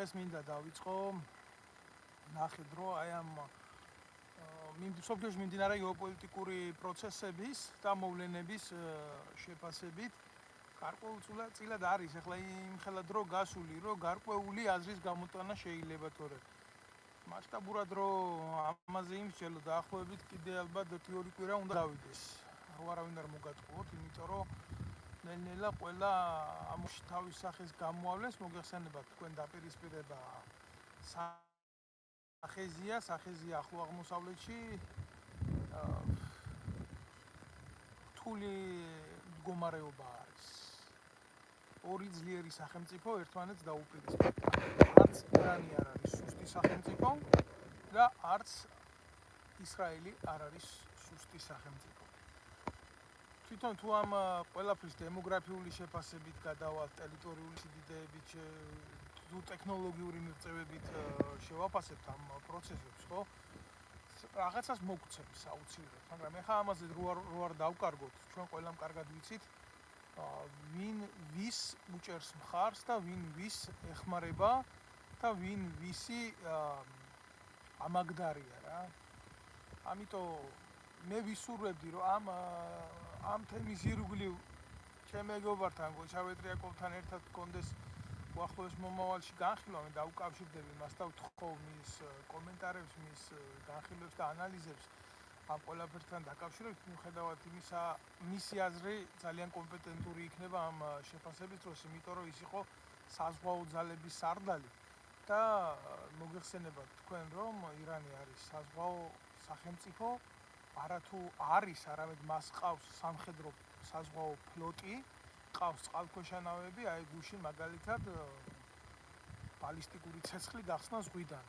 დღეს მინდა დავიწყო ნახე დრო აი ამ სოფლიოში მიმდინარე გეოპოლიტიკური პროცესების და მოვლენების შეფასებით გარკვეულწილად არის ახლა იმხელა დრო გასული, რომ გარკვეული აზრის გამოტანა შეიძლება თორე მასშტაბურად რომ ამაზე იმსჯელო დაახლოებით კიდე ალბათ თეორი კვირა უნდა დავიდეს. არავინ არ მოგატყუოთ, იმიტომ რომ ნელ-ნელა ყველა ამაში თავის სახეს გამოავლეს, მოგეხსენებათ თქვენ დაპირისპირება სახეზია ახლო აღმოსავლეთში რთული მდგომარეობა არის. ორი ძლიერი სახელმწიფო ერთმანეთს დაუპირისპირდა. არც ირანი არ არის სუსტი სახელმწიფო და არც ისრაელი არ არის სუსტი სახელმწიფო. თვითონ თუ ამ ყველაფრის დემოგრაფიული შეფასებით გადავალთ, ტერიტორიული სიდიდეებით, თუ ტექნოლოგიური მიღწევებით შევაფასებთ ამ პროცესებს, ხო? რაღაცას მოგცემს აუცილებლად, მაგრამ ეხლა ამაზე რო არ დავკარგოთ, ჩვენ ყველამ კარგად ვიცით, ვინ ვის უჭერს მხარს და ვინ ვის ეხმარება და ვინ ვისი ამაგდარია რა. ამიტომ მე ვისურვებდი რომ ამ თემის ირგვლივ ჩემ მეგობართან გოჩავეტრიაკოვთან ერთად გქონდეს უახლოეს მომავალში განხილვა, მე დაუკავშირდები მას და ვთხოვ მის კომენტარებს, მის განხილვებს და ანალიზებს ამ ყველაფერთან დაკავშირებით, მიუხედავად იმისა, მისი აზრი ძალიან კომპეტენტური იქნება ამ შეფასების დროს, იმიტომ რომ ის იყო საზღვაო ძალების სარდალი და მოგეხსენებათ თქვენ, რომ ირანი არის საზღვაო სახელმწიფო, არათუ არის, არამედ მას ყავს სამხედრო საზღვაო ფლოტი, ყავს წყალქვეშა ნავები, აი გუშინ მაგალითად ბალისტიკური ცეცხლი გახსნა ზღვიდან.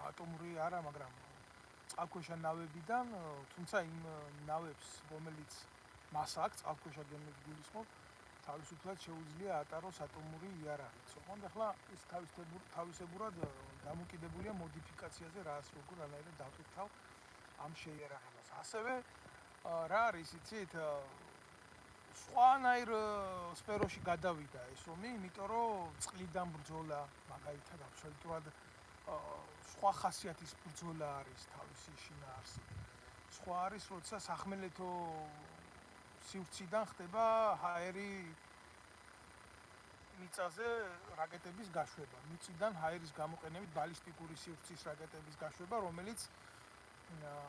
ატომური არა, მაგრამ წყალქვეშა ნავებიდან, თუმცა იმ ნავებს, რომელიც მას აქვს, წყალქვეშა გემებს გულისხმობ, თავისუფლად შეუძლია ატაროს ატომური იარაღით. ოღონდ ახლა ის თავისებურად დამოკიდებულია მოდიფიკაციაზე, როგორანაირად დავტვირთავ ამ შეიარაღებას. ასევე რა არის, იცით, სხვანაირ სფეროში გადავიდა ეს ომი, იმიტომ რომ წყლიდან ბრძოლა, მაგალითად, აბსოლუტურად სხვა ხასიათის ბრძოლა არის თავისი შინაარსით. სხვა არის, როცა სახმელეთო სივრციდან ხდება ჰაერი მიწაზე რაკეტების გაშვება, მიწიდან ჰაერის გამოყენებით ბალისტიკური სივრცის რაკეტების გაშვება, რომელიც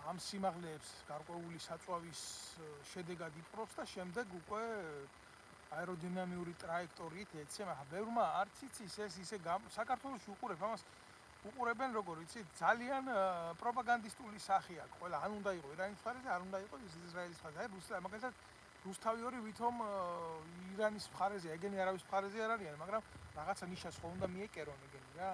ამ სიმაღლეებს გარკვეული საწვავის შედეგად იპყრობს და შემდეგ უკვე აეროდინამიური ტრაექტორიით ეცემა. ბევრმა არც იცის ეს ისე საქართველოში უყურებენ როგორ იცით, ძალიან პროპაგანდისტული სახე აქვს. ყველა ან უნდა იყო ირანის მხარეზე, არ უნდა იყო ისრაელის მხარეზე. აი მაგალითად რუსთავიორი ვითომ ირანის მხარეზე, ეგენი არავის მხარეზე არ არიან, მაგრამ რაღაცა ნიშას ხო უნდა მიეკერონ ეგენი რა.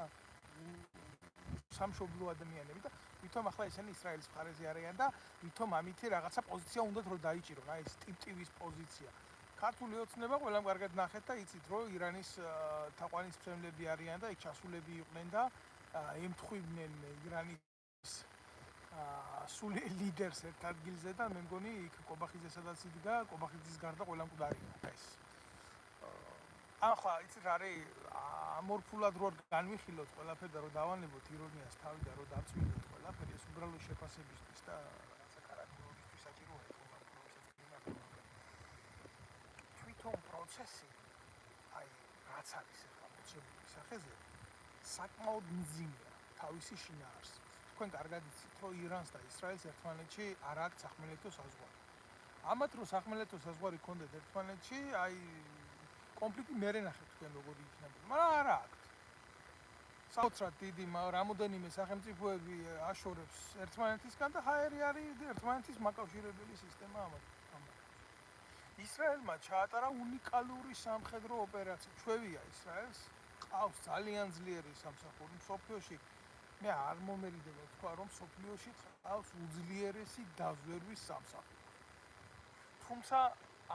სამშობლო ადამიანები და ვითომ ახლა ესენი ისრაელის მხარეზე არიან და ვითომ ამითი რაღაცა პოზიცია უნდათ რომ დაიჭირონ, აი ეს ტიპ-ტივის პოზიცია. ქართული ოცნება ყველამ კარგად ნახეთ და იცით რომ ირანის თაყვანისმცემლები არიან და იქ ჩასულები იყვნენ და ემთხვივდნენ ირანის სულ ლიდერს ერთ ადგილზე და მე მგონი იქ კობახიძესადაც იდგა, კობახიძის გარდა ყველა მკვდარია ეს. ახლა იცით რა არის ამორფულად რო განვიხილოთ ყველაფერი და რო დავანებოთ ირონიას თავი და რო დაწვიდოთ ყველაფერი ეს უბრალოდ შეფასებისთვის და რაღაცა კარაკტერულისთვის საჭიროა თვითონ პროცესი აი რაც არის ახლა მოწმობის სახეზე საკმაოდ მძიმეა თავისი შინაარსით. თქვენ კარგად იცით რომ ირანს და ისრაელს ერთმანეთში არ აქვს სახმელეთო საზღვარი. ამათ რო სახმელეთო საზღვარი ქონდეთ ერთმანეთში, აი კონფლიქტი მერე ნახეთ თქვენ როგორი იქნებოდა, მაგრამ არა აქვს. საოცრად დიდი რამოდენიმე სახელმწიფოები აშორებს ერთმანეთისგან და ჰაერი არის ერთმანეთის მაკავშირებელი სისტემა ამათ. ისრაელმა ჩაატარა უნიკალური სამხედრო ოპერაცია. ჩვევია ისრაელს, ყავს ძალიან ძლიერი სამსახური მსოფლიოში. მე არ მომერიდება თქვა რომ მსოფლიოში ყავს უძლიერესი დაზვერვის სამსახური. თუმცა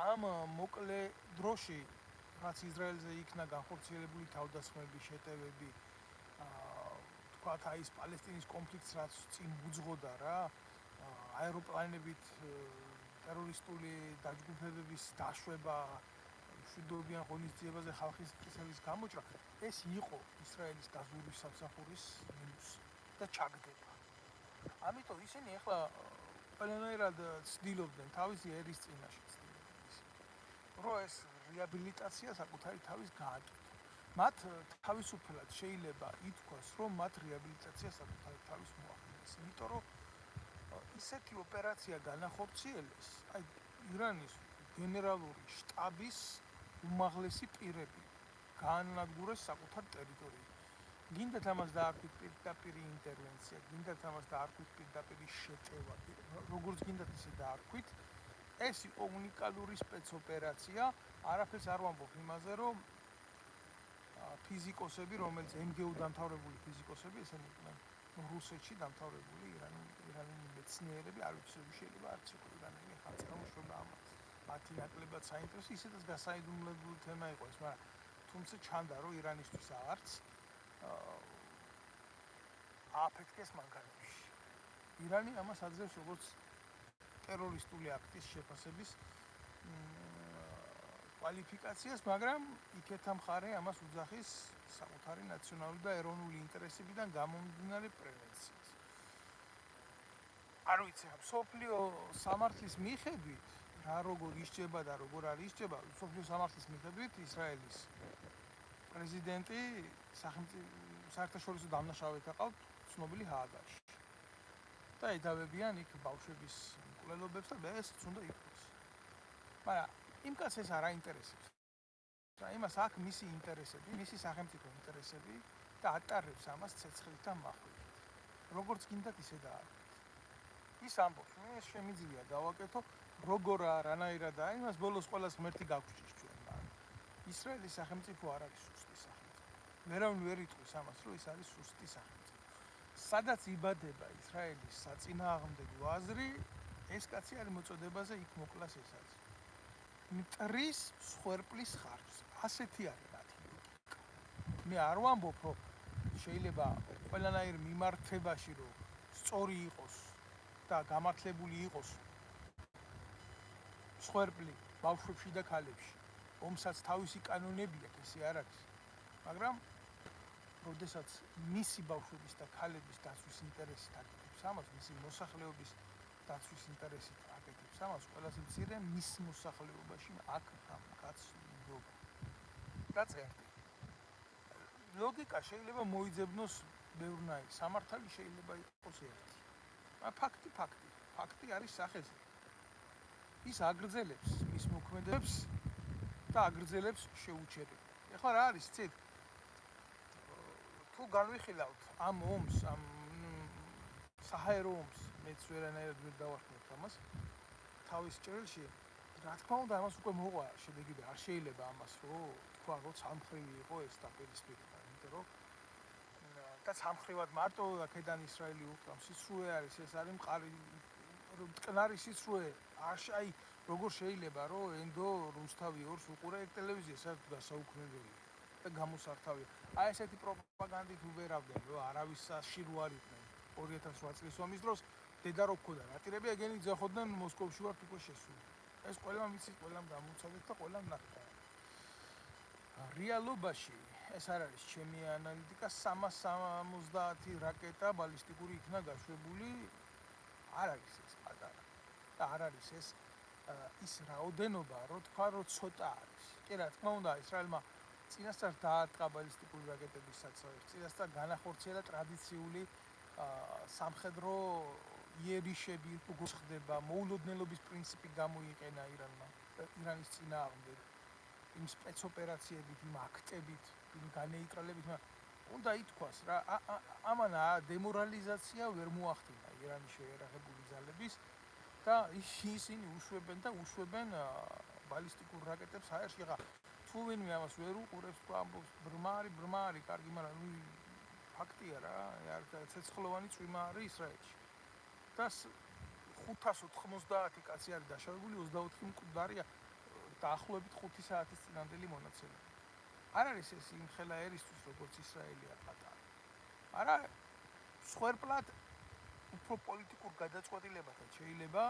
ამ მოკლე დროში რაც ისრაელზე იქნა განხორციელებული თავდასხმები, შეტევები, თქვათ აი ეს პალესტინის კონფლიქტს რაც წინ უძღოდა რა, აეროპლანებით ტერორისტული დაჯგუფებების დაშვება, მშვიდობიან ღონისძიებაზე ხალხის წესების გამოჭრა, ეს იყო ისრაელის დაზვერვის სამსახურის მინუსი და ჩაგდება. ამიტომ ისინი ახლა ყველანაირად ცდილობდნენ თავისი ერის წინაშე რომ ეს რეაბილიტაცია საკუთარი თავის გააკეთონ. მათ თავისუფლად შეიძლება ითქვას, რომ მათ რეაბილიტაცია საკუთარი თავის მოახდინეს, იმიტომ რომ ისეთი ოპერაცია განახორციელეს, აი ირანის გენერალური შტაბის უმაღლესი პირები გაანადგურეს საკუთარ ტერიტორიაზე. გინდათ ამას დაარქვით პირდაპირი ინტერვენცია, გინდათ ამას დაარქვით პირდაპირი შეტევა, როგორც გინდათ ისე დაარქვით, ეს იყო უნიკალური სპეცოპერაცია, არაფერს არ ვამბობ იმაზე, რომ ფიზიკოსები, რომელიც MGU დამთავრებული ფიზიკოსები, ესენი იყვნენ რუსეთში დამთავრებული ირანული მეცნიერები, არ ვიცი, შეიძლება არც იყო ირანული ხალხმოშვება ამათ. მათი ნაკლებად საინტერესო, ისედაც გასაიდუმლოებული თემა იყო ეს, მაგრამ თუმცა ჩანდა, რომ ირანისთვის არც ააფეთქეს მანქანებში. ირანი ამას აძლევს როგორც ტერორისტული აქტის შეფასების კვალიფიკაციას, მაგრამ იქეთა მხარე ამას უძახის საკუთარი ნაციონალური და ეროვნული ინტერესებიდან გამომდინარე პრევენციას. არ ვიცი, მსოფლიო სამართლის მიხედვით რა როგორ ისჯება და როგორ არ ისჯება, მსოფლიო სამართლის მიხედვით ისრაელის პრეზიდენტი საერთაშორისო დამნაშავეთა ყავთ ცნობილი ჰააგაში. და ედავებიან იქ ბავშვების მკვლელობებს და ეს უნდა იყოს. მაგრამ იმ კაცს ეს არ აინტერესებს. იმას აქ მისი ინტერესები, მისი სახელმწიფო ინტერესები და ატარებს ამას ცეცხლით და მახვით. როგორც გინდათ ისე დაარქვით. ის ამბობს, მე შემიძლია გავაკეთო, როგორ არანაირადაა, იმას ბოლოს ყველას ღმერთი გაგვჭირს ჩვენ, მაგრამ ისრაელის სახელმწიფო არ არის სუსტი სახელმწიფო. ვერავინ ვერ იტყვის ამას, რომ ის არის სუსტი სახელმწიფო. სადაც იბადება ისრაელის საწინააღმდეგო აზრი, ეს კაცი არის მოწოდებაზე იქ მოკლას ეს არის. მტრის მსხვერპლის ხარჯზე. ასეთი არის მათი ლოგიკა. მე არ ვამბობ, რომ შეიძლება ყველანაირ მიმართებაში რომ სწორი იყოს და გამართლებული იყოს მსხვერპლი ბავშვებში და ქალებში. ომსაც თავისი კანონები აქვს, ესე არ არის. მაგრამ როდესაც მისი ბავშვების და ქალების დაცვის ინტერესით აკეთებს ამას, მისი მოსახლეობის დაცვის ინტერესით აკეთებს ამას, ყველაზე მცირე მის მოსახლეობაში აქ კაცს ნდობა. დაწერდი. ლოგიკა შეიძლება მოიძებნოს ბევრნაირი, სამართალი შეიძლება იყოს ერთი. ფაქტი არის სახეზე. ის აგრძელებს მის მოქმედებს და აგრძელებს შეუჩერებას. ეხლა რა არის, ცით? თუ განვიხილავთ ამ ომს, ამ საჰაერო ომს, მეც ვერანაირად ვერ დავახმართ ამას თავის ჭრილში, რა თქმა უნდა, ამას უკვე მოყვა შედეგები, არ შეიძლება ამას თქვა, რომ სამხრივი იყო ეს დაპირისპირება, იმიტომ რომ და სამხრივად მარტო აქედან ისრაელი უკრავს, სიცრუე არის, ეს არის მყარი მტკნარი სიცრუე, აი როგორ შეიძლება რომ ენდო რუსთავი ორს უყურე ტელევიზიას, სადაც გასაუქმებელი და გამოსართავია. აი ესეთი პროპაგანდით უბერავდნენ, რომ არავის საში რო არ იყვნენ 2008 წლის ომის დროს დედა რო გქონდა, რატირები ეგენი ძახოდნენ მოსკოვში ვართ უკვე შესული. ეს ყველამ ვიცით, ყველამ დამუცადეთ და ყველამ ნახეთ. რეალობაში ეს არ არის ჩემი ანალიტიკა, 370 რაკეტა ბალისტიკური იქნა გაშვებული, არ არის ეს პატარა. და არ არის ეს ის რაოდენობა, რომ თქვა, რომ ცოტა არის. კი რა თქმა უნდა, ისრაელმა წინასწარ დაარტყა ბალისტიკური რაკეტების საცავებს, წინასწარ განახორციელა ტრადიციული სამხედრო იერიშები, როგორ ხდება, მოულოდნელობის პრინციპი გამოიყენა ირანის წინააღმდეგ, იმ სპეცოპერაციებით, იმ აქტებით, იმ განეიტრალებით, უნდა ითქვას რა, ამან დემორალიზაცია ვერ მოახდინა ირანის შეიარაღებული ძალების და ისინი უშვებენ და უშვებენ ბალისტიკურ რაკეტებს აერში. ხა თუ ვინმე ამას ვერ უყურებს, თუ ამბობს ბრმა არის, კარგი, მაგრამ ფაქტია რა, ცეცხლოვანი წვიმა არის ისრაელში. და 590 კაცი არის დაშავებული, 24 მკვდარია დაახლოებით 5 საათის წინანდელი მონაცემები. არ არის ეს იმხელა ერისთვის, როგორც ისრაელია პატარა. არა, მსხვერპლად უფრო პოლიტიკურ გადაწყვეტილებათა შეიძლება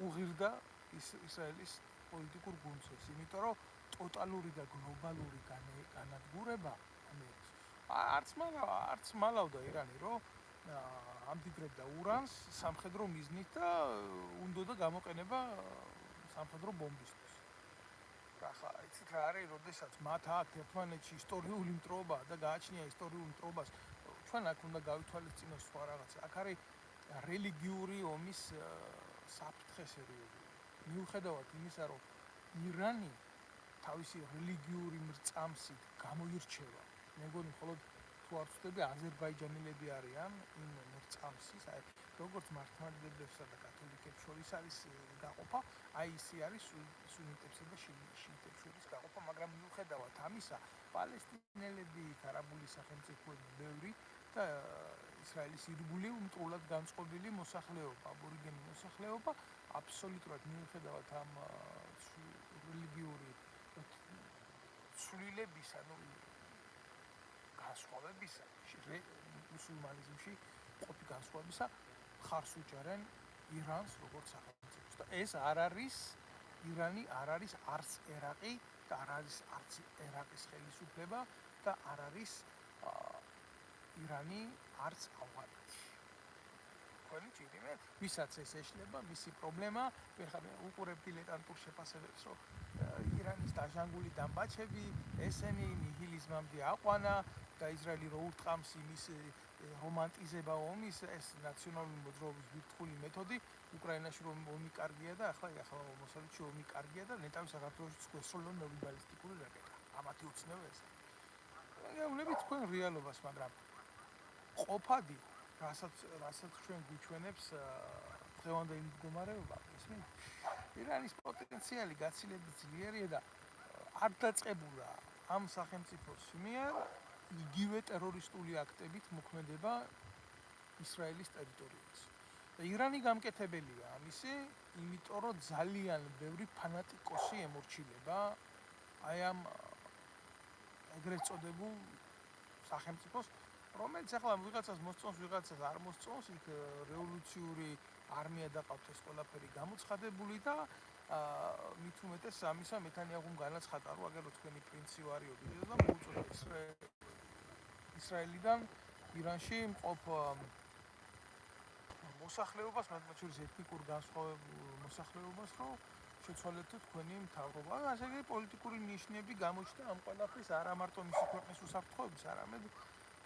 უღირდა ისრაელის პოლიტიკურ გუნცეს, იმიტომ რომ ტოტალური და გლობალური განადგურება ამერიკის არც მალავდა ირანი რომ ამდიდრებდა ურანს სამხედრო მიზნით და უნდოდა გამოყენება სამხედრო ბომბისთვის. ახლა იცით რა არის, როდესაც მათ აქ ერთმანეთში ისტორიული მტრობა და გააჩნია ისტორიულ მტრობას, ჩვენ აქ უნდა გავითვალისწინოს სხვა რაღაცა. აქ არის რელიგიური ომის საფრთხე სერიოზული. მიუხედავად იმისა, რომ ირანი თავისი რელიგიური მრწამსით გამოირჩევა, მე მგონი მხოლოდ თუ არ ვცდები აზერბაიჯანელები არიან იმ მრწამსის, აი როგორც მართლმადიდებლებსა და კათოლიკებს შორის არის გაყოფა, აი ისე არის სუნიტებსა და შიიტებს შორის გაყოფა, მაგრამ მიუხედავად ამისა, პალესტინელები, არაბული სახელმწიფოები ბევრი და ისრაელის ირგვლივ მტრულად განწყობილი მოსახლეობა, აბორიგენი მოსახლეობა, აბსოლუტურად მიუხედავად ამ რელიგიური ცვლილებისა, განსხვავებისა, მუსულმანიზმში ყოფი განსხვავებისა, ხარს უჭერენ ირანს როგორც სახელმწიფოს და ეს არ არის ირანი, არ არის არც ერაყი და არ არის არც ერაყის ხელისუფლება და არ არის ირანი არც ავღანეთი. თქვენი ჭირიმეთ, ვისაც ეს ეშლება, მისი პრობლემა, ხარ უყურებ დილეტანტურ შეფასებებს, რომ ირანის დაჟანგული დამბაჩები, ესენი ნიჰილიზმამდე აყვანა და ისრაელი რო ურტყამს იმის რომანტიზება ომის, ეს ნაციონალური მოძრაობის ვირთხული მეთოდი, უკრაინაში რომ ომი კარგია და ახლა მოსავლეთში ომი კარგია და ნეტავი საქართველოშიც გვესროლონ ნოვი ბალისტიკური რაკეტა. ამათი უცნაური ეს. გეუბნებით თქვენ რეალობას, მაგრამ ყოფადი, რასაც ჩვენ გვიჩვენებს დღევანდელი მდგომარეობა, ისმენთ? ირანის პოტენციალი გაცილებით ძლიერია და არ დაწყებულა ამ სახელმწიფოს მიერ იგივე ტერორისტული აქტებით მოქმედება ისრაელის ტერიტორიაზე. და ირანი გამკეთებელია ამისი, იმიტომ რომ ძალიან ბევრი ფანატიკოსი ემორჩილება აი ამ ეგრეთ წოდებულ სახელმწიფოს, რომელიც ახლა ვიღაცას მოსწონს, ვიღაცას არ მოსწონს, იქ რევოლუციური არმია დაყავთ ეს ყველაფერი გამოცხადებული და მით უმეტეს ამისა მეთანიაჰუმ განაცხადა, რომ აგერ თქვენი პრინცი ვარიობი და მოუწოდა ისრაელიდან ირანში მყოფ მოსახლეობას, მათ შორის ეთნიკურ განსხვავებულ მოსახლეობას, რომ შეცვალეთ თქვენი მთავრობა. ასე იგი პოლიტიკური ნიშნები გამოჩნდა ამ ყველაფრის არა მარტო მისი ქვეყნის უსაფრთხოების, არამედ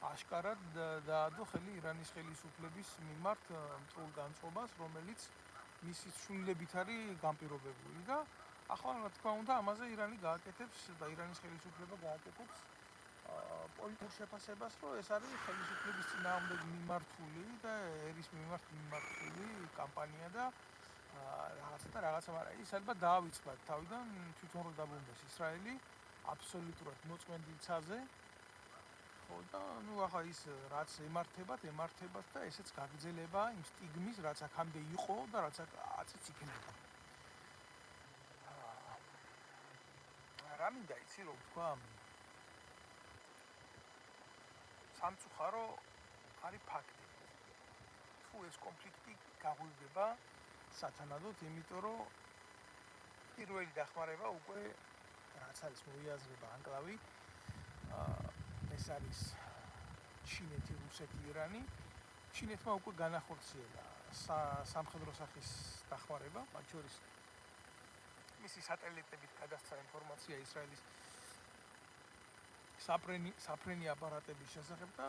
აშკარად დაადო ხელი ირანის ხელისუფლების მიმართ მტრულ განწყობას, რომელიც მისი ცვლილებით არის განპირობებული და ახლა რა თქმა უნდა ამაზე ირანი გააკეთებს და ირანის ხელისუფლება გააკეთებს პოლიტიკურ შეფასებას, რომ ეს არის ხელისუფლების წინააღმდეგ მიმართული და ერის მიმართ მიმართული კამპანია და რაღაცა, მაგრამ ის ალბათ დაავიწყდა თავიდან თვითონ რომ დაბრუნდეს ისრაელი აბსოლუტურად მოწმენდილ ცაზე. ხო და ახლა ის რაც ემართებათ და ესეც გაგრძელება იმ სტიგმის, რაც აქამდე იყო და რაც აწიც იქნება. რა მინდა იცი რომ თქვა სამწუხარო არის ფაქტი. თუ ეს კონფლიქტი გაღვივდება სათანადოდ, იმიტომ რომ პირველი დახმარება უკვე რაც არის მოიაზრება ანკლავი, ეს არის ჩინეთი, რუსეთი, ირანი. ჩინეთმა უკვე განახორციელა სამხედრო სახის დახმარება, მათ შორის მისი სატელიტებით გადასცა ინფორმაცია ისრაელის საფრენი აპარატების შესახებ და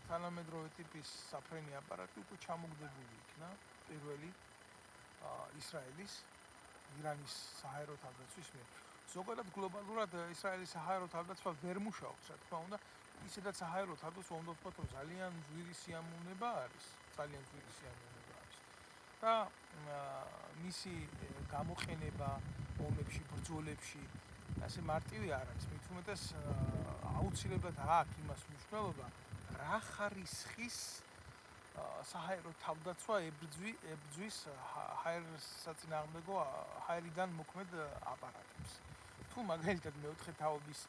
თანამედროვე ტიპის საფრენი აპარატი უკვე ჩამოგდებული იქნა პირველი ისრაელის ირანის საჰაერო თავდაცვის მიერ. ზოგადად გლობალურად ისრაელის საჰაერო თავდაცვა ვერ მუშაობს, რა თქმა უნდა, ისედაც საჰაერო თავდაცვა უნდა ვთქვათ, რომ ძალიან ძვირი სიამოვნება არის და მისი გამოყენება ომებში, ბრძოლებში ასე მარტივი არ არის. მით უმეტეს აუცილებლად აქვს იმას მნიშვნელობა, რა ხარისხის საჰაერო თავდაცვა ებრძვის ჰაერიდან მოქმედ აპარატებს. თუ მაგალითად მეოთხე თაობის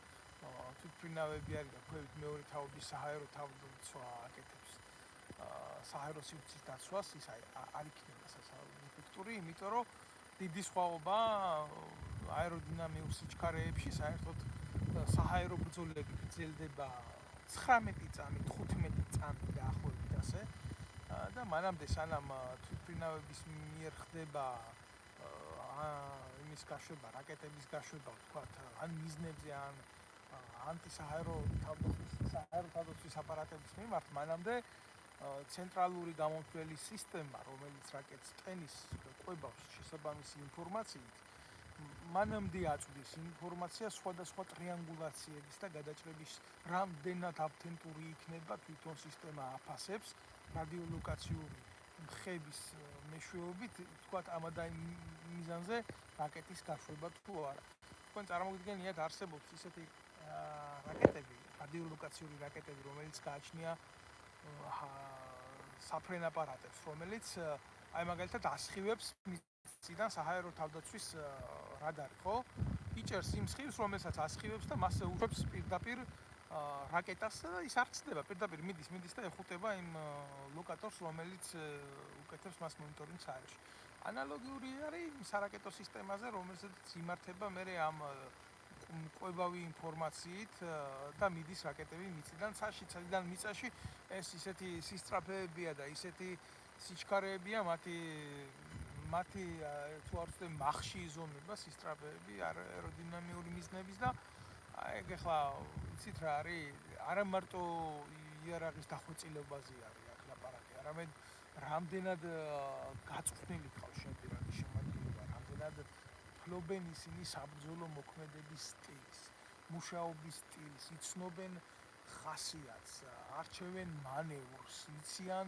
თვითმფრინავები არის და ქვევით მეორე თაობის საჰაერო თავდაცვა აკეთებს საჰაერო სივრცის დაცვას, ის არ იქნება სასწავლებელი ეფექტური, იმიტომ რომ დიდი სხვაობა აეროდინამიურ სიჩქარეებში საერთოდ საჰაერო ბრძოლები გრძელდება 19 წამი, 15 წამი დაახლოებით ასე. და მანამდე სანამ თვითმფრინავების მიერ ხდება იმის გაშვება, რაკეტების გაშვება, ვთქვათ, ან მიზნებზე, ან ანტისაჰაერო თავდაცვის აპარატების მიმართ, მანამდე ცენტრალური გამომთვლელი სისტემა, რომელიც რაკეტს ტენის ყვებავს შესაბამისი ინფორმაციით, მანამდე აწვდის ინფორმაცია სხვადასხვა ტრიანგულაციების და გადაჭრების რამდენად ავთენტური იქნება თვითონ სისტემა აფასებს რადიოლოკაციური მხების მეშვეობით, თქვათ, ამ და იმ მიზანზე რაკეტის გაშვება თუ არა. თქვენ წარმოგიდგენიათ, არსებობს ისეთი რაკეტები, რადიოლოკაციური რაკეტები, რომელიც გააჩნია საფრენ აპარატებს, რომელიც აი მაგალითად ასხივებს მიწიდან საჰაერო თავდაცვის რადარი, ხო? იჭერს იმ სხივს, რომელსაც ასხივებს და მასზე უშვებს პირდაპირ რაკეტას და ის არ ცდება, პირდაპირ მიდის და ეხუტება იმ ლოკატორს, რომელიც უკეთებს მას მონიტორინგს აერში. ანალოგიური არის სარაკეტო სისტემაზე, რომელსაც იმართება მე ამ ყვებავი ინფორმაციით და მიდის რაკეტები მიწიდან ცაში, ციდან მიწაში. ეს ისეთი სისწრაფეებია და ისეთი სიჩქარეებია, მათი თუ არ ვთქვი მახში იზომება სისწრაფეები აეროდინამიური მიზნების და ეგ ახლა იცით რა არის, არა მარტო იარაღის დახვეწილებაზე არის აქ ლაპარაკი, არამედ რამდენად გაწვრთნილი ყავს შემდგარი შემადგენლობა, რამდენად ფლობენ ისინი საბრძოლო მოქმედების სტილს, მუშაობის სტილს, იცნობენ ხასიათს, არჩევენ მანევრს, იციან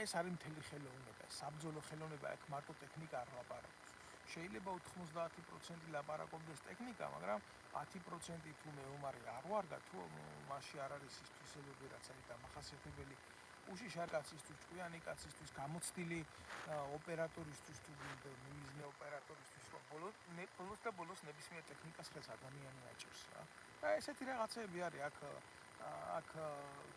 ეს არის მთელი ხელოვნება, საბრძოლო ხელოვნება, აქ მარტო ტექნიკა არ ლაპარაკობს. შეიძლება 90% ლაპარაკობდეს ტექნიკა, მაგრამ 10% თუ მეომარი არ ვარგა, თუ მასში არ არის ის თვისებები, რაც არის დამახასიათებელი უშიშ არ კაცისთვის, ჭკვიანი კაცისთვის, გამოცდილი ოპერატორისთვის თუ მიზნე ოპერატორისთვის, რომ ბოლოს ნებისმიერ ტექნიკას ხელს ადამიანი აჭერს რა. და ესეთი რაღაცები არის, აქ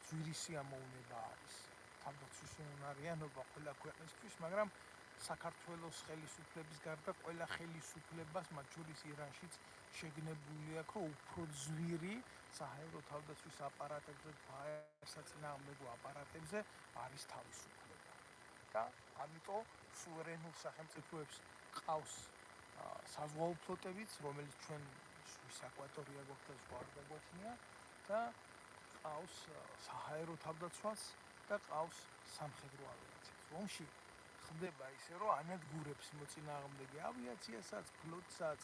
ძვირი ამოუნება არის. თავდაცვის უნარიანობა ყველა ქვეყნისთვის, მაგრამ საქართველოს ხელისუფლების გარდა ყველა ხელისუფლებას, მათ შორის ირანშიც შეგნებული აქვს, რომ უფრო ძვირი საჰაერო თავდაცვის აპარატებზე, საწინააღმდეგო აპარატებზე არის თავისუფლება. და ამიტომ სუვერენულ სახელმწიფოებს ყავს საზღვაო ფლოტებიც, რომელიც ჩვენ სვის აკვატორია გვაქვს და სხვა არ დაგვაჩნია და ყავს საჰაერო თავდაცვას და ყავს სამხედრო ავიაციას. ომში ხდება ისე, რომ ანადგურებს მოწინააღმდეგე ავიაციასაც, ფლოტსაც,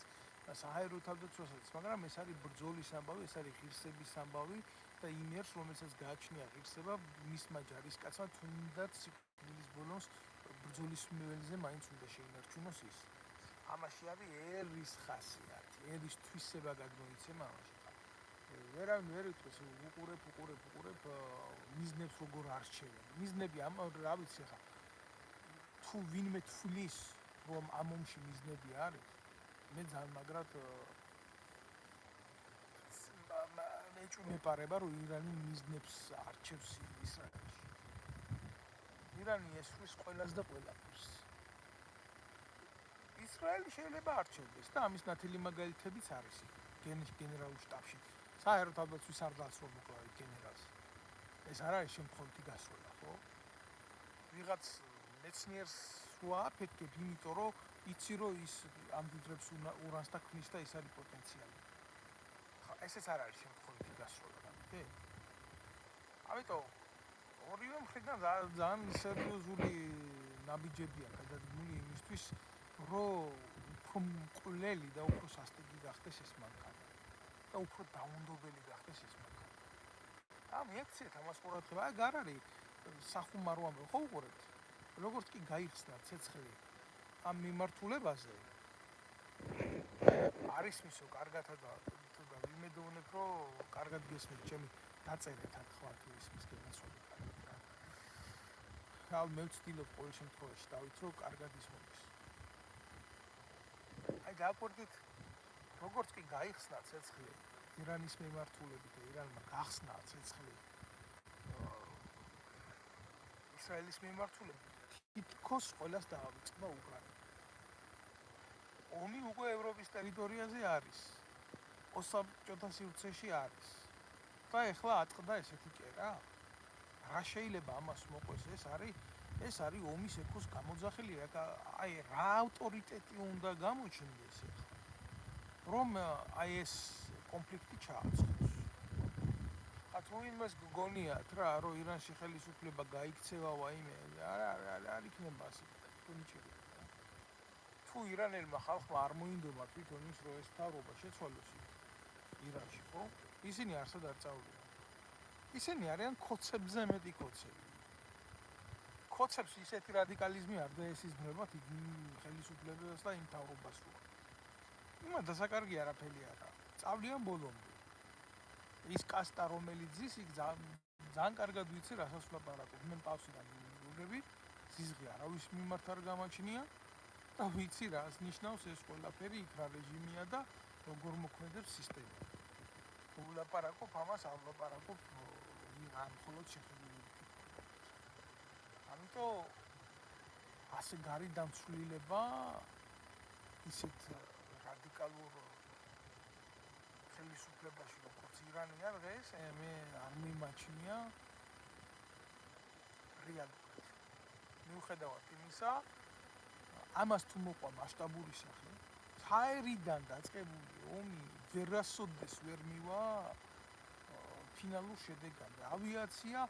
საჰაერო თავდაცვასაც, მაგრამ ეს არის ბრძოლის ამბავი, ეს არის ღირსების ამბავი და იმ ერს, რომელსაც გააჩნია ღირსება, მისმა ჯარისკაცმა თუნდაც სიკვდილის ბოლოს ბრძოლის მიზნზე მაინც უნდა შეინარჩუნოს ის. ამაში არის ერის ხასიათი, ერის თვისება გადმოიცემა ამაში. ვერავინ ვერ იტყვის, უყურებ მიზნებს როგორ არჩევენ. მიზნები რა ვიცი ხა. თუ ვინმე თვლის, რომ ამ ომში მიზნები არის, მე ძალიან მაგრად მეპარება, რომ ირანი მიზნებს არჩევს ისრაელში. ირანი ესვრის ყველას და ყველაფერს. ისრაელი შეიძლება არჩევდეს და ამის ნათელი მაგალითებიც არის გენერალურ შტაბში. საჰაერო თავდაცვის სარდალს რომ მოკლავით გენერალს. ეს არ არის შემთხვევითი გასვლა, ხო? ვიღაც მეცნიერს რო აფეთქებ, იმიტომ რომ იცი რომ ის ამდიდრებს ურანს და ქმნის და ის არის პოტენციალი. ესეც არ არის შემთხვევითი გასვლა, გაგიგე? ამიტომ ორივე მხრიდან ძალიან სერიოზული ნაბიჯებია გადადგმული იმისთვის, რომ უფრო მკვლელი და უფრო სასტიკი გახდეს ეს მანქანა და უფრო დაუნდობელი გახდეს ეს მანქანა. მიაქციეთ ამას ყურადღება, აქ არ არის სახუმარო ამბავი, ხო უყურებთ? როგორც კი გაიხსნა ცეცხლი ამ მიმართულებაზე, არის მისო კარგად და ვიმედოვნებ, რომ კარგად გესმით ჩემი დაწერეთ აქ ხვალ თუ ისმის გასვლა. მე ვცდილობ ყოველ შემთხვევაში დავით, რომ კარგად ისმის. აი დააკვირდით, როგორც კი გაიხსნა ცეცხლი ირანის მიმართულებით და ირანმა გახსნა ცეცხლი ისრაელის მიმართულებით, თითქოს ყველას დაავიწყდა უკრაინა. ომი უკვე ევროპის ტერიტორიაზე არის. ოსაბჭოთა სივრცეში არის. და ეხლა ატყდა ესეთი წერა. რა შეიძლება ამას მოყვეს? ეს არის ომის ექოს გამოძახილი, აი რა ავტორიტეტი უნდა გამოჩნდეს ეხლა. რომ აი ეს კონფლიქტი ჩააწყოს. თუ იმას გგონიათ რა, რომ ირანში ხელისუფლება გაიქცევა ვაიმე, არ იქნება ასე. თუ ირანელმა ხალხმა არ მოინდომა თვითონ ის, რომ ეს მთავრობა შეცვალოს ირანში, ხო? ისინი არსად არ წავიდიან. ისინი არიან ქოცებზე მეტი ქოცები. ქოცებს ისეთი რადიკალიზმი არ დაესიზმრებათ იმ ხელისუფლებას და იმ მთავრობას რო. იმან დასაკარგი არაფერი არა. წავლიან ბოლომდე. ის კასტა რომელიც ზის იქ ძალიან კარგად ვიცი რასაც ვლაპარაკობ. მე პავსიდან მივიღები, ზიზღი არავის მიმართ არ გამაჩნია და ვიცი რას ნიშნავს ეს ყველაფერი იქ რა რეჟიმია და როგორ მოქმედებს სისტემა. თუ ვლაპარაკობ ამას არ ვლაპარაკობ ამ მხოლოდ შეხედულებით. ამიტომ ასე გარიდან ცვლილება ისეთ რადიკალურ ხელისუფლებაში როგორც ირანია დღეს მე არ მიმაჩნია რეალურად. მიუხედავად იმისა, ამას თუ მოყვა მასშტაბური სახე, ჰაერიდან დაწყებული ომი ვერასოდეს ვერ მივა ფინალურ შედეგამდე. ავიაცია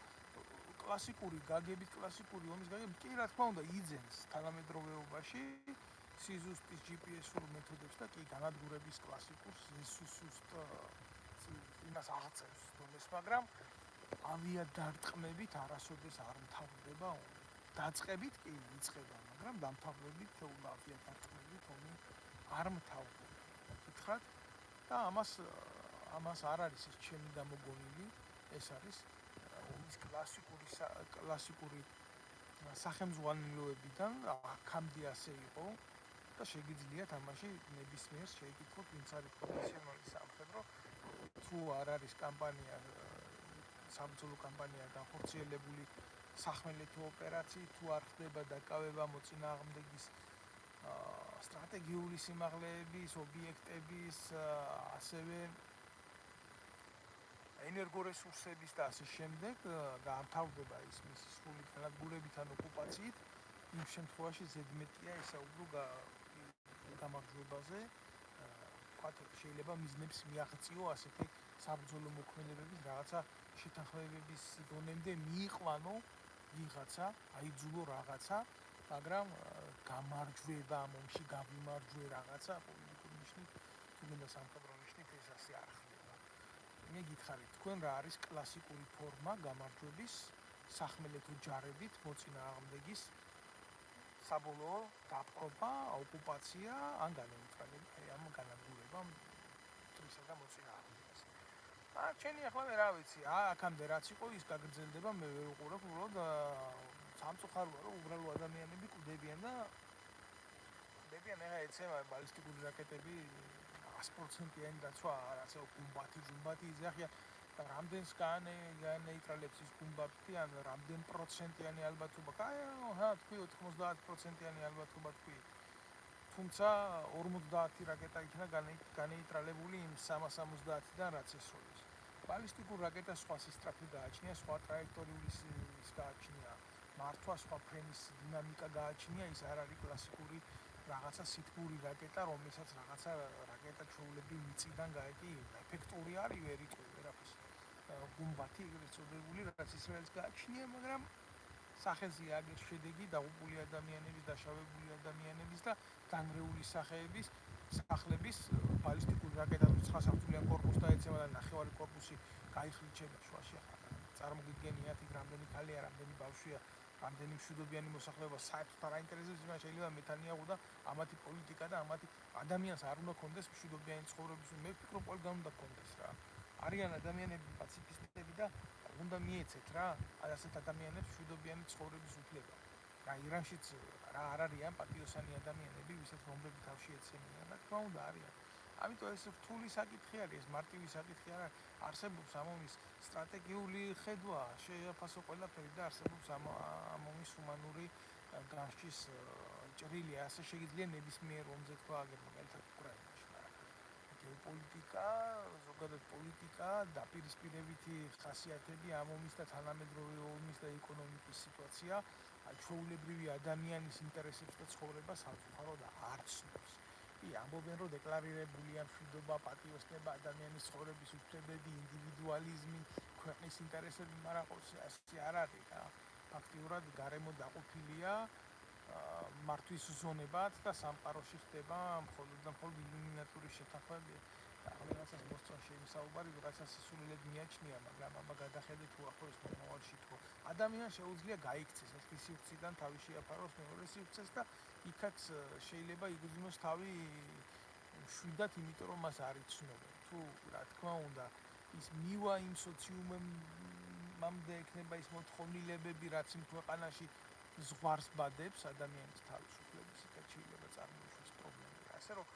კლასიკური გაგებით, კლასიკური ომის გაგებით კი რა თქმა უნდა იძენს თანამედროვეობაში სიზუსტის GPS-ურ მეთოდებს და კი განადგურების კლასიკურ სიზუსტ იმას აღწევს დონეს, მაგრამ ავიადარტყმებით არასოდეს არ მთავრდება ომი. დაწყებით კი იწყება, მაგრამ დამთავრებით ავიადარტყმებით ომი არ მთავრდება. გითხრათ და ამას არ არის ეს ჩემი გამოგონილი, ეს არის ომის კლასიკური სახელმძღვანელოებიდან აქამდე ასე იყო და შეგიძლიათ ამაში ნებისმიერს შეეკითხოთ ვინც არის პროფესიონალი სამხედრო თუ არ არის კამპანია საბრძოლო კამპანია განხორციელებული სახმელეთო ოპერაციით თუ არ ხდება დაკავება მოწინააღმდეგის სტრატეგიული სიმაღლეების ობიექტების ასევე ენერგორესურსების და ასე შემდეგ და ამთავრდება ის მისი სრული განადგურებით ან ოკუპაციით, იმ შემთხვევაში ზედმეტია ესაუბრო გამარჯვებაზე, ვთქვათ, შეიძლება მიზნებს მიაღწიო ასეთი საბრძოლო მოქმედებების რაღაცა შეთანხმებების დონემდე მიიყვანო ვიღაცა, აიძულო რაღაცა, მაგრამ გამარჯვება ამ ომში გავიმარჯვე რაღაცა პოლიტიკური ნიშნით, თუნდაც სამხედრო ნიშნით ეს ასე არ ხდება. მე გითხარით, თქვენ რა არის კლასიკური ფორმა გამარჯვების სახმელეთო ჯარებით მოწინააღმდეგის საბოლოო დაპყრობა, ოკუპაცია ან განეუტრალება, ამ განადგურება მტრისა და მოწინააღმდეგეს. ჩემი ახლა მე რა ვიცი, აქამდე რაც იყო ის გაგრძელდება, მე ვერ უყურებ, უბრალოდ სამწუხაროა, რომ უბრალო ადამიანები კვდებიან და კვდებიან ახლა ეცემა ბალისტიკური რაკეტები 100%-იანი დაცვა არ ასე გუმბათი იძახია რამდენს განეიტრალებს ის გუმბათი ან რამდენ პროცენტიანი ალბათობა თქვი 90%-იანი ალბათობა თქვი თუმცა 50 რაკეტა იქნა განეიტრალებული იმ 370-დან რაც ესროლის ბალისტიკურ რაკეტას სხვა სისწრაფე გააჩნია, სხვა ტრაექტორიული ის გააჩნია, მართვა სხვა ფრენის დინამიკა გააჩნია, ის არ არის კლასიკური რაღაცა სითბური რაკეტა, რომელსაც რაღაცა რაკეტა ჩვეულები მიწიდან გაეტი, ეფექტური არის ვერ იყო ვერაფერს. გუმბათი ეგრეთ წოდებული, რაც ისრაელს გააჩნია, მაგრამ სახეზე აგერ შედეგი დაღუპული ადამიანების, დაშავებული ადამიანების და დანგრეული სახლების ბალისტიკური რაკეტა ცხრასართულიან კორპუსს დაეცემა და ნახევარი კორპუსი გაიხლიჩება შუაში. წარმოგიდგენიათ იქ რამდენი ქალია, რამდენი ბავშვია, რამდენი მშვიდობიანი მოსახლეობა საერთოდ არ აინტერესებს, იმან შეიძლება მეთანიაჰუ და ამათი პოლიტიკა და ამათი ადამიანს არ უნდა კონდეს მშვიდობიანი ცხოვრების, მე ვფიქრობ ყველგან უნდა კონდეს რა. არიან ადამიანები პაციფისტები და უნდა მიეცეთ რა, ასეთ ადამიანებს მშვიდობიანი ცხოვრების უფლება. რა ირანშიც რა არ არიან პატიოსანი ადამიანები, ვისაც რომლები თავში ეცემიან, რა თქმა უნდა არიან. ამიტომ ეს რთული საკითხი არის, ეს მარტივი საკითხი არ არის. არსებობს ამ ომის სტრატეგიული ხედვა, შეაფასო ყველაფერი და არსებობს ამ ომის ჰუმანური განსჯის ჭრილია, ასე შეიძლება ნებისმიერ ომზე თქვა აგერ მაგალითად უკრაინაში, მაგრამ გეოპოლიტიკა, ზოგადად პოლიტიკა, დაპირისპირებითი ხასიათები ამ ომის და თანამედროვე ომის და ეკონომიკის სიტუაცია ჩვეულებრივი ადამიანის ინტერესებს და ცხოვრებას სამწუხაროდ არ ცნობს. კი, ამბობენ, რომ დეკლარირებულია მშვიდობა, პატიოსნება, ადამიანის ცხოვრების უფლებები, ინდივიდუალიზმი, ქვეყნის ინტერესები, მაგრამ ასე არ არის რა. ფაქტიურად გარემო დაყოფილია მართვის ზონებად და სამყაროში ხდება მხოლოდ და მხოლოდ ილუმინატურის შეთანხმება. რაღაცას მოსწონს შეიმსაუბარი, რაღაცას სულელად მიაჩნია, მაგრამ აბა გადახედეთ უახლოეს მომავალში თუ ადამიანს შეუძლია გაიქცეს ერთი სივრციდან თავი შეაფაროს მეორე სივრცეს და იქაც შეიძლება იგრძნოს თავი მშვიდად, იმიტომ რომ მას არ იცნობენ. თუ რა თქმა უნდა ის მივა იმ სოციუმამდე ექნება ის მოთხოვნილებები, რაც იმ ქვეყანაში ზღვარს ბადებს ადამიანის თავისუფლების, იქაც შეიძლება წარმოიშვას პრობლემები. ასე რომ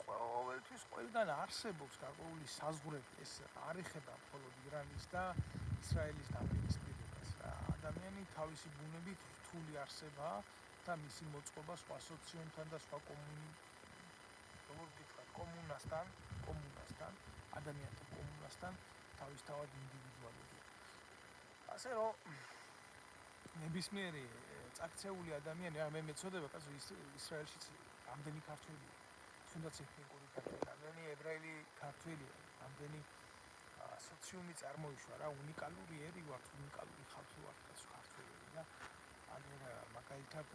ყოველთვის ყველგან არსებობს გარკვეული საზღვრები, ეს არ ეხება მხოლოდ ირანის და ისრაელის დაპირისპირებას რა. ადამიანი თავისი ბუნებით რთული არსება და მისი მოწყობა სხვა სოციუმთან და სხვა კომუნასთან, ადამიანთა კომუნასთან თავისთავად ინდივიდუალურია. ასე რომ ნებისმიერი წაქცეული ადამიანი, მე მეცოდება კაცო ისრაელშიც რამდენი ქართველია, თუნდაც ეთნიკური ქართველი, რამდენი ებრაელი ქართველია, რამდენი სოციუმი წარმოიშვა რა, უნიკალური ერი ვართ, უნიკალური ხალხი ვართ კაცო ქართველები და აგერ მაგალითად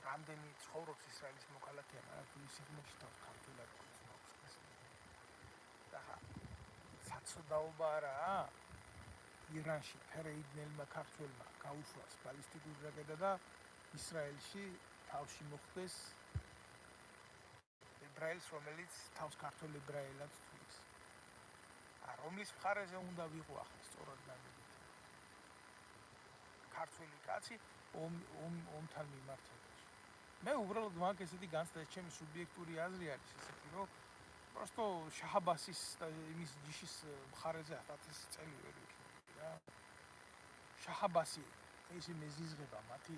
რამდენი ცხოვრობს ისრაელის მოქალაქეა, მაგრამ თუ ის ღმერთში თავს ქართველად გვწნობს და საცოდაობა არაა ირანში ფერეიდნელმა ქართველმა გაუშვას ბალისტიკური რაკეტა და ისრაელში თავში მოხდეს ებრაელს, რომელიც თავს ქართველ ებრაელად თვლის. რომლის მხარეზე უნდა ვიყო ახლა სწორად განვიდეთ. ქართველი კაცი ომთან მიმართებაში. მე უბრალოდ მაგ ესეთი განცდა, ეს ჩემი სუბიექტური აზრი არის ესეთი, რომ просто შაჰაბასის და იმის ჯიშის მხარეზე 1000 წელი ვერ ვიქნები რა. შაჰაბასი ეს მეზიზღება მათი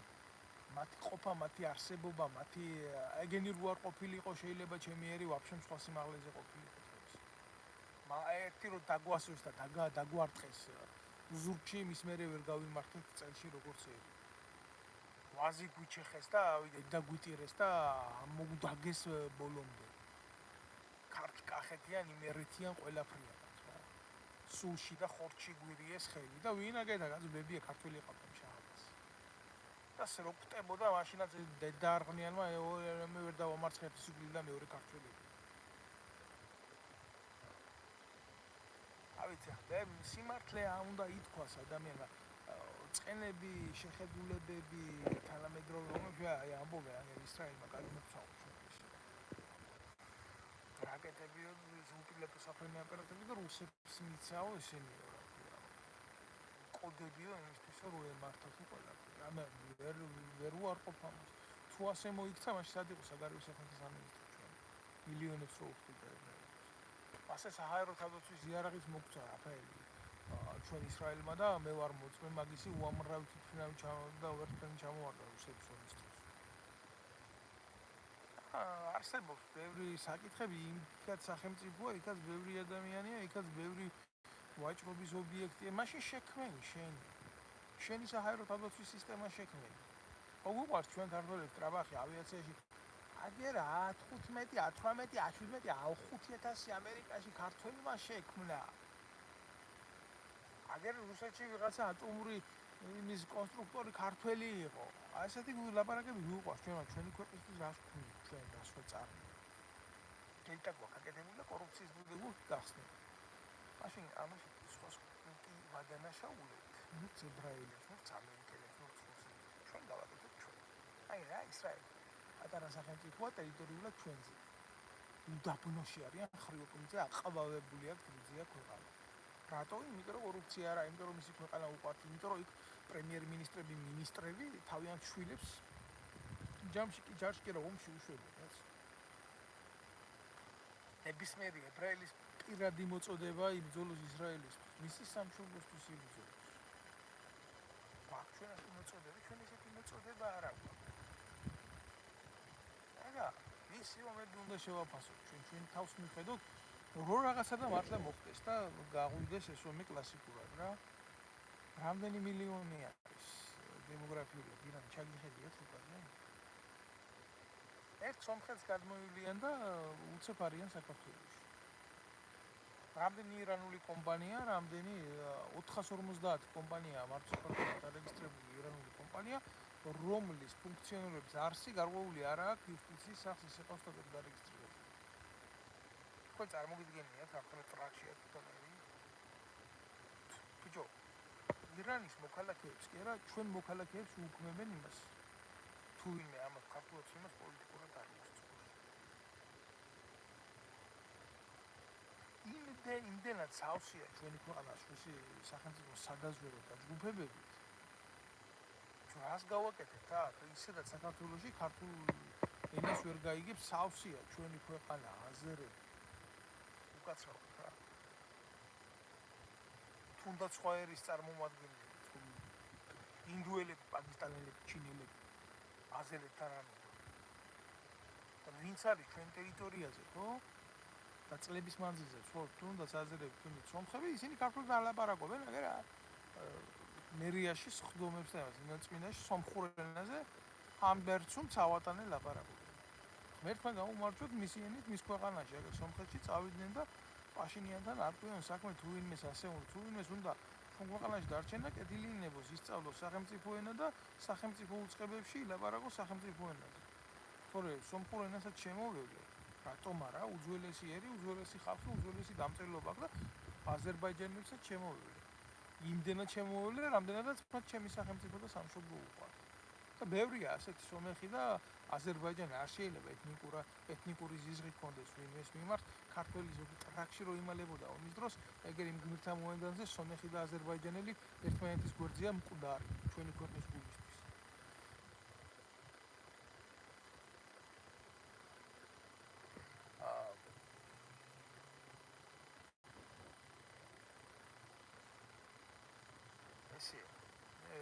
ყოფა, მათი არსებობა, მათი ეგენი რო არ ყოფილიყო, შეიძლება ჩემი ერი ვაფშე სხვა სიმაღლეზე ყოფილიყო. ერთი რომ დაგვასვეს და დაგვარტყეს ზურგში, მის მერე ვერ გავიმართეთ წელში როგორც ერი. ვაზი გვიჩეხეს და დაგვიტირეს და მოგდაგეს ბოლომდე. კახეთიან, იმერეთიან ყველაფრიანად რა. სულში და ხორცში გვირიეს ხელი და ვინ აგეთა კაცო ბებია ქართველი ყავდა შაჰაბას. და ასე რო კვდებოდა მაშინაც დედა არღნიანმა მე ვერ დავამარცხე სიგლი და მეორე ქართველი. ავიცი, სიმართლე უნდა ითქვას ადამიანმა, წყენები, შეხედულებები, თანამედროვე ომები ამბობენ, აგერ ისრაელმა გადმოწავა რაკეტები, უპილოტო საფრენი აპარატები და რუსებს მიცაო ესენიო რა ქვია. კოდებიო იმისთვის რომ ემართათ ყველაფერი. ვერ უარყოფ ამას. თუ ასე მოიქცა, მაშინ სად იყო საგარეო საქმეთა სამინისტრო ჩვენ? მილიონებს რო უხდიდა. ასე საჰაერო თავდაცვის იარაღიც მოგცა რაფაელი. ჩვენ ისრაელმა და მე ვარ მოწმე მაგისი უამრავი თვითმფრინავი ჩამოვარდა და ვერტფრენი ჩამოვარდა რუსეთის ომის დროს. არსებობს ბევრი საკითხები, იქაც სახელმწიფოა, იქაც ბევრი ადამიანია, იქაც ბევრი ვაჭრობის ობიექტია, მაშინ შექმენი შენი საჰაერო თავდაცვის სისტემა შექმენი. მოგვიყვარს ჩვენ ქართველებს ტრაბახი ავიაციაში აგერ 15, 18, 17, 5000 ამერიკაში ქართველმა შექმნა. აგერ რუსეთში ვიღაცა ატომური იმის კონსტრუქტორი ქართველი იყო. ასეთი ლაპარაკები მიუყვარს ჩვენი ქვეყნისთვის რას გვქონდა ჩვენ რასვე წარმოა. დელტა გვაკეთებული და კორუფციის ბუდები გახსნით. მაშინ ამაში სხვა კი ვადანაშაულებთ. ნუ ებრაელებს, ნუ ამერიკელებს, ნუ ჩვენ გავაკეთეთ ჩვენ. აი რა ისრაელი. ატარა სახელმწიფოა ტერიტორიულად ჩვენზე. უდაბნოში არიან ხრიოკუმზე აყბავებული აქვს გრუზია ქვეყანა. რატო? იმიტომ რომ კორუფცია არა, იმიტომ რომ მისი ქვეყანა უყვართ, იმიტომ რომ იქ პრემიერ-მინისტრები, მინისტრები თავიანთ შვილებს ჯამში კი ჯარში კი რა ომში უშვებენ, რაც. ნებისმიერი ებრაელის პირადი მოწოდება იბრძოლოს ისრაელისთვის, მისი სამშობლოსთვის იბრძოლოს. გვაქვს ჩვენ ეს მოწოდება, ჩვენ ესეთი მოწოდება არ აქვს. არა, ისი მომენტი უნდა შევაფასოთ, ჩვენ თავს მიხედოთ, რო რაღაცა და მართლა მოხდეს და გაღვიდეს ეს ომი კლასიკურად რა. რამდენი მილიონი არის დემოგრაფიული ირანი ჩაგიხედიათ უკანე? ერთ სომხეთს გადმოივლიან და უცებ არიან საქართველოში. რამდენი ირანული კომპანია, რამდენი 450 კომპანია მართ საქართველოს დარეგისტრირებული ირანული კომპანია, რომლის ფუნქციონირების არსი გარღვეული არ აქვს იუსტიციის სახლის ეპოსტატები დარეგისტრირებული. ხო წარმოგიდგენიათ ახლა ტრაქშია თვითონები. ბიჭო, ირანის მოქალაქეებს კი არა, ჩვენ მოქალაქეებს უქმებენ იმას. თუ ვინმე ამას ქართულებს იმას პოლიტიკურად არ მოსწონს. იმდენად სავსეა ჩვენი ქვეყანას მისი სახელმწიფო სადაზვერო დაჯგუფებებით. ჩვენ რას გავაკეთებთ აქ? ისედაც საქართველოში ქართულ ენას ვერ გაიგებს, სავსეა ჩვენი ქვეყანა, აზერები. უკაცრავად რა. თუნდაც სხვა ერის წარმომადგენლები, ინდუელები, პაკისტანელები, ჩინელები, აზერებთან არ და ვინც არის ჩვენ ტერიტორიაზე, ხო? და წლების მანძილზე ხო თუნდაც აზერები, თუნდაც სომხები, ისინი ქართულად არ ლაპარაკობენ, მაგრამ მერიაში სხდომებს და ნაწმინაში სომხურ ენაზე ამბერცუნ ცავატანე ლაპარაკობენ. ღმერთმა გაუმარჯვოთ მისი ენით მის ქვეყანაში, აგერ სომხეთში წავიდნენ და პაშინიანთან არ ყვიან საქმე თუ ვინმეს ასეულ, თუ ვინმეს უნდა ჩვენ ქვეყანაში დარჩენა, კეთილინებოს ისწავლოს სახელმწიფო ენა და სახელმწიფო უწყებებში ილაპარაკოს სახელმწიფო ენაზე. თორე სომხურ ენასაც შემოვევლე, რატომ არა, უძველესი ერი, უძველესი ხალხი, უძველესი დამწერლობა აქვს და აზერბაიჯანელებსაც შემოვევლე. იმდენად შემოვევლე, რამდენადაც მათ ჩემი სახელმწიფო და სამშობლო უყვართ. და ბევრია ასეთი სომეხი და აზერბაიჯანი არ შეიძლება ეთნიკური ზიზღი ჰქონდეს ვინმეს მიმართ, ქართველი ზოგი ტრაქში რო იმალებოდა ომის დროს, ეგერ იმ გმირთა მოედანზე სომეხი და აზერბაიჯანელი ერთმანეთის გვერდზეა მკვდარი ჩვენი ქვეყნის გულისთვის. ესე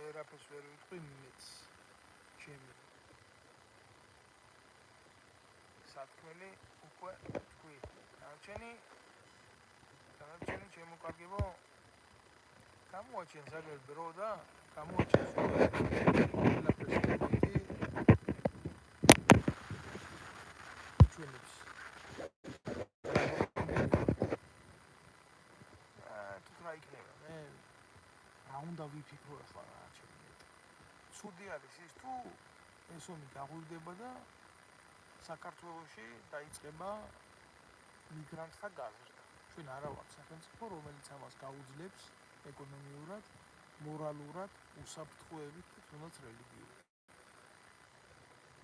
ერაფერს ვერ ვიტყვი მეც ჩემი სათქმელი უკვე თქვი. დანარჩენი შემოკარგებო გამოაჩენს აგერ დრო და გამოაჩენს ყველაფერს ჩვენებს. თუ რა იქნება მე რა უნდა ვიფიქრო ახლა რა ჩემი. ცუდი არის ის თუ ეს ომი გაღვივდება და საქართველოში დაიწყება მიგრანტთა გაზრდა. ჩვენ არა ვართ სახელმწიფო, რომელიც ამას გაუძლებს ეკონომიურად, მორალურად, უსაფრთხოებით და თუნდაც რელიგიურად.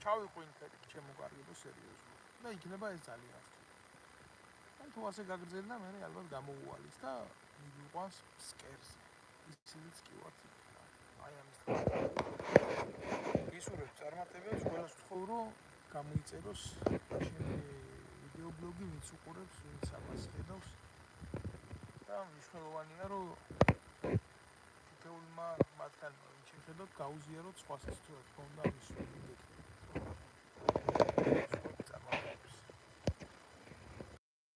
ჩავიყვინეთ შემოკარგებო სერიოზულად და იქნება ეს ძალიან რთული. თუ ასე გაგრძელდა, მე ალბათ გამოუვალის და მიგვიყვანს ფსკერზე. ისიც კი ვართ იქ. აი ამის ისურვებ წარმატებებს, ყველას ვთხოვ, რომ გამოიწეროს შენი ვიდეობლოგი, ვინც უყურებს, ვინც ამას ხედავს. და მნიშვნელოვანია, რომ თითოეულმა მათგანმა, ვინც შეხედოთ, გაუზიაროთ სხვასაც თუ რა თქმა უნდა ამის მიგეთ.